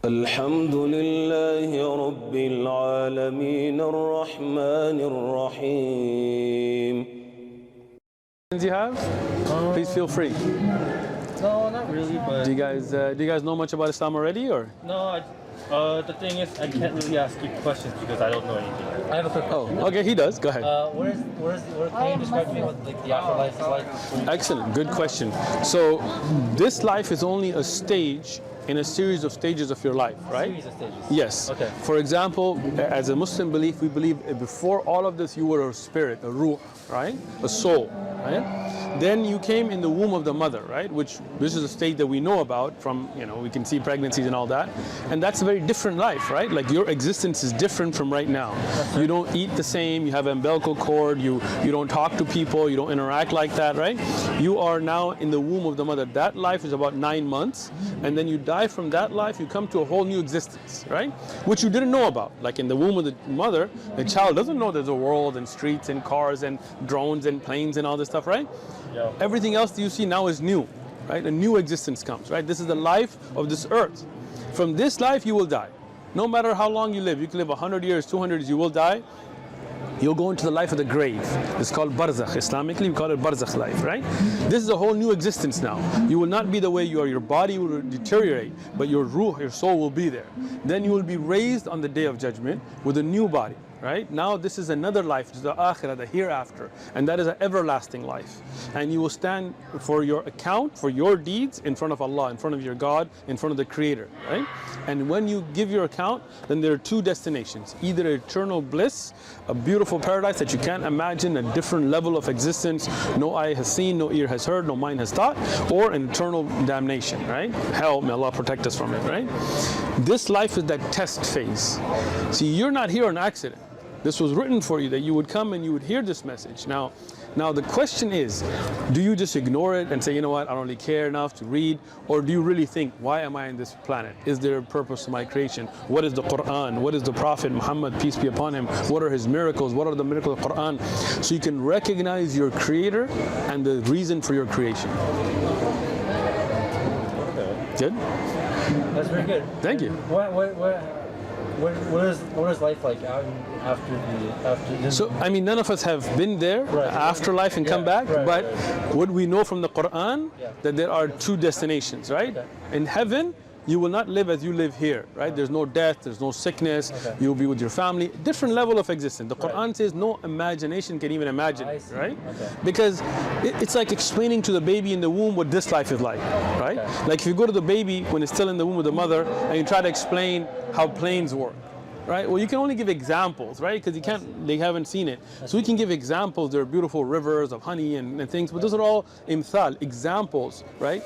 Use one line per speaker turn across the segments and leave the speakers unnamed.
الحمد لله رب العالمين الرحمن الرحيم.
You have? Please feel free.
No, not really. But
Do you guys know much about Islam already, or?
no, the thing is, I can't really ask you questions because I don't know anything. I have a quick question.
Oh, okay, he does. Go ahead.
Where can you describe to me what like the afterlife is like?
Excellent, good question. So, this life is only a stage in a series of stages of your life, right?
Series of stages.
Yes.
Okay.
For example, as a Muslim belief, we believe before all of this you were a spirit, a ruh, right? A soul, right? Then you came in the womb of the mother, right? Which this is a state that we know about from, we can see pregnancies and all that. And that's a very different life, right? Like your existence is different from right now. You don't eat the same, you have an umbilical cord, you don't talk to people, you don't interact like that, right? You are now in the womb of the mother. That life is about 9 months. And then you die from that life, you come to a whole new existence, right? Which you didn't know about. Like in the womb of the mother, the child doesn't know there's a world and streets and cars and drones and planes and all this stuff, right?
Yeah.
Everything else that you see now is new, right? A new existence comes, right? This is the life of this earth. From this life, you will die. No matter how long you live, you can live 100 years, 200 years, you will die. You'll go into the life of the grave. It's called barzakh. Islamically, we call it barzakh life, right? This is a whole new existence now. You will not be the way you are. Your body will deteriorate, but your ruh, your soul will be there. Then you will be raised on the day of judgment with a new body. Right? Now this is another life, it's the akhirah, the hereafter, and that is an everlasting life. And you will stand for your account, for your deeds in front of Allah, in front of your God, in front of the Creator, right? And when you give your account, then there are two destinations, either eternal bliss, a beautiful paradise that you can't imagine, a different level of existence, no eye has seen, no ear has heard, no mind has thought, or an eternal damnation, right? Hell, may Allah protect us from it, right? This life is that test phase. See, you're not here on accident. This was written for you that you would come and you would hear this message. Now the question is, do you just ignore it and say, you know what, I don't really care enough to read? Or do you really think, why am I on this planet? Is there a purpose to my creation? What is the Quran? What is the Prophet Muhammad, peace be upon him? What are his miracles? What are the miracles of the Quran? So you can recognize your Creator and the reason for your creation. Good?
That's very good.
Thank you.
What is life like after this?
So, I mean, none of us have been there,
right.
afterlife and come back,
right,
but
right.
what we know from the Quran, that there are two destinations, right?
Okay.
In heaven, you will not live as you live here, right? There's no death, there's no sickness, you'll be with your family, different level of existence. The Quran says no imagination can even imagine it, right?
Okay.
Because it's like explaining to the baby in the womb what this life is like, right?
Okay.
Like if you go to the baby when it's still in the womb of the mother and you try to explain how planes work, right? Well, you can only give examples, right? Because they haven't seen it. So we can give examples. There are beautiful rivers of honey and things, but those are all imthal, examples, right?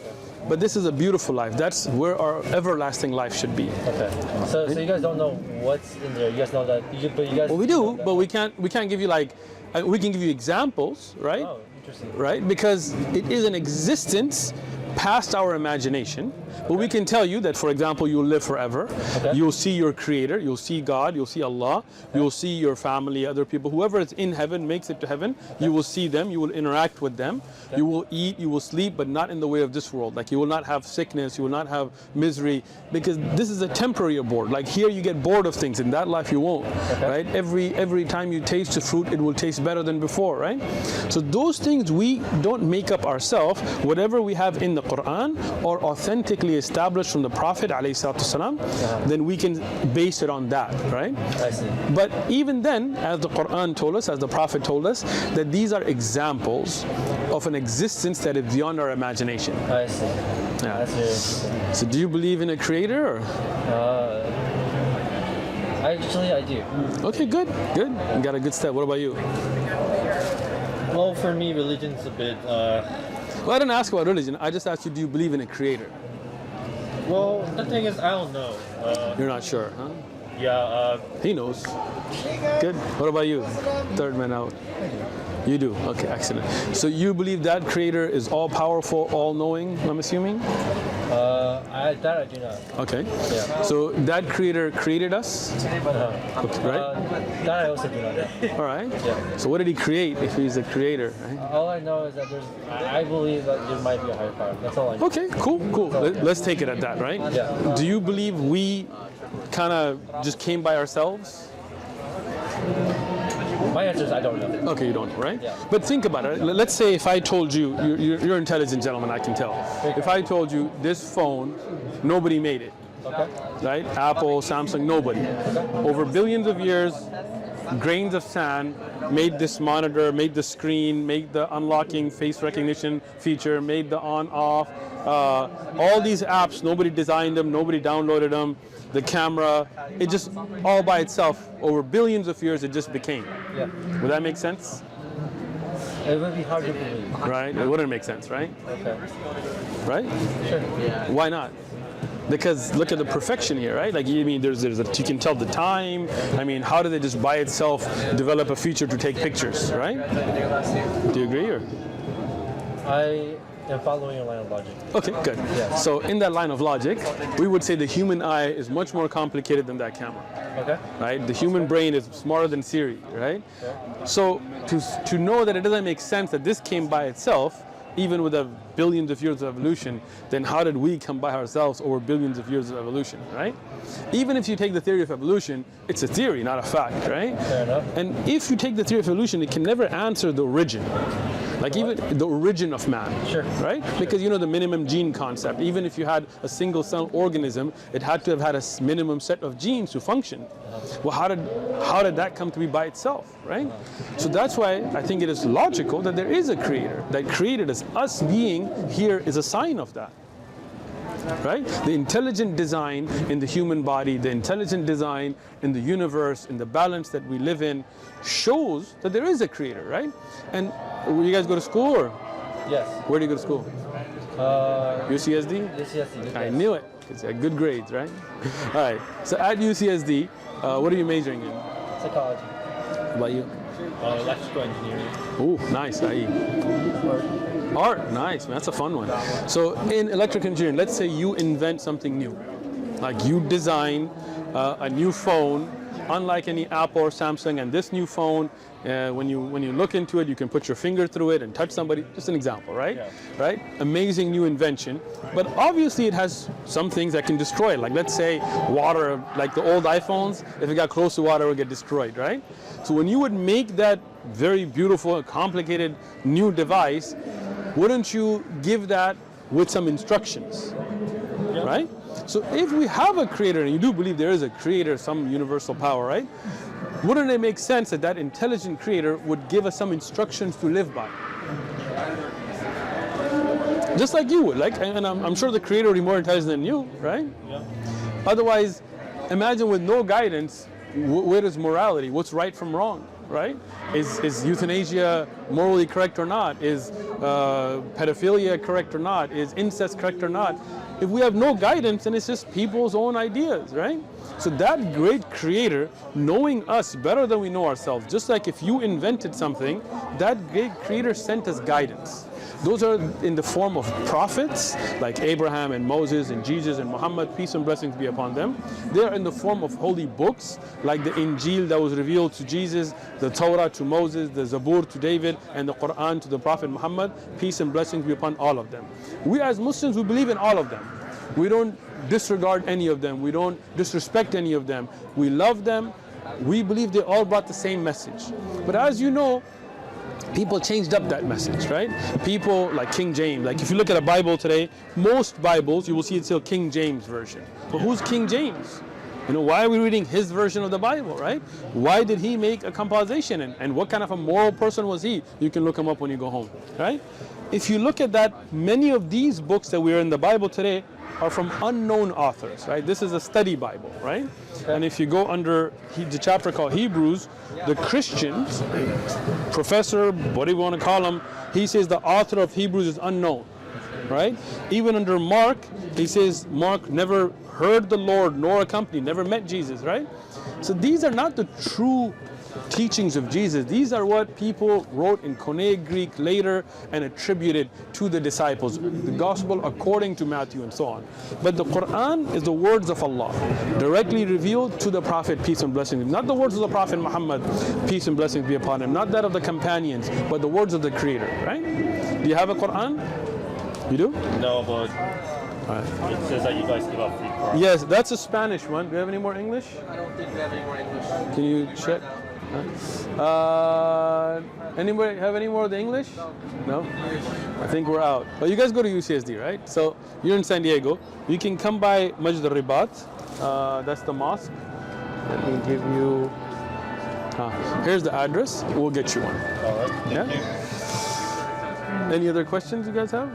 But this is a beautiful life. That's where our everlasting life should be.
Okay. So you guys don't know what's in there. You guys know that. But you guys.
Well, we do, but we can't give you like, we can give you examples, right?
Oh, interesting.
Right? Because it is an existence past our imagination. But we can tell you that, for example, you'll live forever.
Okay.
You'll see your Creator, you'll see God, you'll see Allah, you'll see your family, other people, whoever is in heaven, makes it to heaven, you will see them, you will interact with them, you will eat, you will sleep, but not in the way of this world. Like you will not have sickness, you will not have misery, because this is a temporary abode. Like here you get bored of things, in that life you won't, right? Every time you taste the fruit, it will taste better than before, right? So those things we don't make up ourselves. Whatever we have in the Quran or authentically established from the Prophet ﷺ, then we can base it on that, right?
I see.
But even then, as the Quran told us, as the Prophet told us, that these are examples of an existence that is beyond our imagination.
I see.
Yeah.
That's very interesting.
So do you believe in a Creator? Or?
Actually, I do.
Okay, good. You got a good step. What about you?
Well, for me, religion's a bit.
Well, I didn't ask about religion. I just asked you, do you believe in a Creator?
Well, the thing is, I don't know.
You're not sure, huh?
Yeah.
He knows. Good. What about you? Third man out. You do. Okay, excellent. So you believe that Creator is all-powerful, all-knowing, I'm assuming?
I do not.
Okay.
Yeah.
So that creator created us, right?
That I also do not know.
All right.
Yeah.
So what did he create if he's a creator, right?
All I know is that I believe that there might be a higher power. That's all I know.
Okay, cool. Let's take it at that, right?
Yeah.
Do you believe we kind of just came by ourselves?
My answer is I don't know.
Okay, you don't, right?
Yeah.
But think about it. Let's say if I told you, you're an intelligent gentleman, I can tell. If I told you this phone, nobody made it,
Okay.
right? Apple, Samsung, nobody. Over billions of years, grains of sand made this monitor, made the screen, made the unlocking face recognition feature, made the on-off. All these apps, nobody designed them, nobody downloaded them. The camera, it just all by itself, over billions of years, it just became.
Yeah.
Would that make sense?
It would be hard to believe.
Right? It wouldn't make sense, right?
Okay.
Right?
Sure.
Why not? Because look at the perfection here, right? Like, you mean you can tell the time. I mean, how did it just by itself develop a feature to take pictures, right? Do you agree? Or?
I am following a line of logic.
Okay, good.
Yeah.
So in that line of logic, we would say the human eye is much more complicated than that camera.
Okay.
Right? The human brain is smarter than Siri, right? So to know that it doesn't make sense that this came by itself, even with a billions of years of evolution, then how did we come by ourselves over billions of years of evolution, right? Even if you take the theory of evolution, it's a theory, not a fact, right?
Fair enough.
And if you take the theory of evolution, it can never answer the origin. Like even the origin of man,
Sure.
right? Because you know the minimum gene concept. Even if you had a single cell organism, it had to have had a minimum set of genes to function. Well, how did that come to be by itself, right? So that's why I think it is logical that there is a creator that created us. Us being here is a sign of that. Right? The intelligent design in the human body, the intelligent design in the universe, in the balance that we live in, shows that there is a creator, right? And you guys go to school, or
Yes.
where do you go to school? UCSD?
UCSD.
I knew it, because you had good grades, right? All right, so at UCSD, what are you majoring in?
Psychology.
How about you?
Electrical engineering.
Oh, nice, IE. Art, nice, man, that's a fun one. So in electrical engineering, let's say you invent something new. Like you design a new phone, unlike any Apple or Samsung, and this new phone, when you look into it, you can put your finger through it and touch somebody, just an example, right?
Yeah.
Right? Amazing new invention, but obviously it has some things that can destroy it. Like let's say water, like the old iPhones, if it got close to water, it would get destroyed, right? So when you would make that very beautiful, complicated new device, wouldn't you give that with some instructions, right? So if we have a creator, and you do believe there is a creator, some universal power, right? Wouldn't it make sense that that intelligent creator would give us some instructions to live by? Just like you would, and I'm sure the creator would be more intelligent than you, right?
Yeah.
Otherwise, imagine with no guidance, where is morality? What's right from wrong, right? Is euthanasia morally correct or not? Is pedophilia correct or not? Is incest correct or not? If we have no guidance, then it's just people's own ideas, right? So that great creator, knowing us better than we know ourselves, just like if you invented something, that great creator sent us guidance. Those are in the form of prophets, like Abraham and Moses and Jesus and Muhammad, peace and blessings be upon them. They are in the form of holy books, like the Injil that was revealed to Jesus, the Torah to Moses, the Zabur to David, and the Quran to the Prophet Muhammad, peace and blessings be upon all of them. We as Muslims, we believe in all of them. We don't disregard any of them. We don't disrespect any of them. We love them. We believe they all brought the same message. But as you know, people changed up that message, right? People like King James, like if you look at a Bible today, most Bibles, you will see it's still King James version. But who's King James? You know, why are we reading his version of the Bible, right? Why did he make a composition? And what kind of a moral person was he? You can look him up when you go home, right? If you look at that, many of these books that we are in the Bible today are from unknown authors, right? This is a study Bible, right? And if you go under the chapter called Hebrews, the Christians, professor, whatever you want to call him, he says the author of Hebrews is unknown, right? Even under Mark, he says Mark never heard the Lord nor a company, never met Jesus, right? So these are not the true teachings of Jesus, these are what people wrote in Koine Greek later and attributed to the disciples, the gospel according to Matthew and so on. But the Quran is the words of Allah, directly revealed to the Prophet, peace and blessings be, not the words of the Prophet Muhammad, peace and blessings be upon him, not that of the companions, but the words of the Creator, right? Do you have a Quran? You do?
No, but it says that you guys give out free Quran.
Yes, that's a Spanish one. Do you have any more English?
I don't think we have any more English.
Can you check? Anybody have any more of the English? No? I think we're out. But you guys go to UCSD, right? So you're in San Diego. You can come by Majd al-Ribat. That's the mosque. Let me give you... here's the address. We'll get you one.
All right. Thank you.
Any other questions you guys have?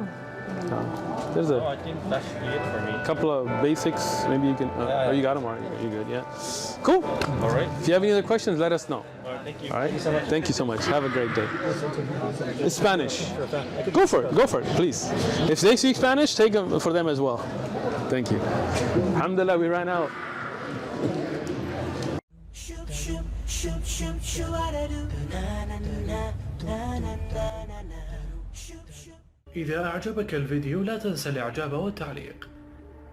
No. There's
No, I think that should be it for me.
couple of basics. Maybe you can...
Yeah.
Oh, you got them already. You good, yeah. Cool.
All right.
If you have any other questions, let us know.
All right. Thank you.
All right.
Thank you so much.
Thank you so much. Have a great day. It's Spanish. Go for it. Go for it, please. If they speak Spanish, take them for them as well. Thank you. Alhamdulillah, we ran out.
إذا أعجبك الفيديو لا تنسى الإعجاب والتعليق،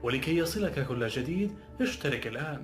ولكي يصلك كل جديد اشترك الآن.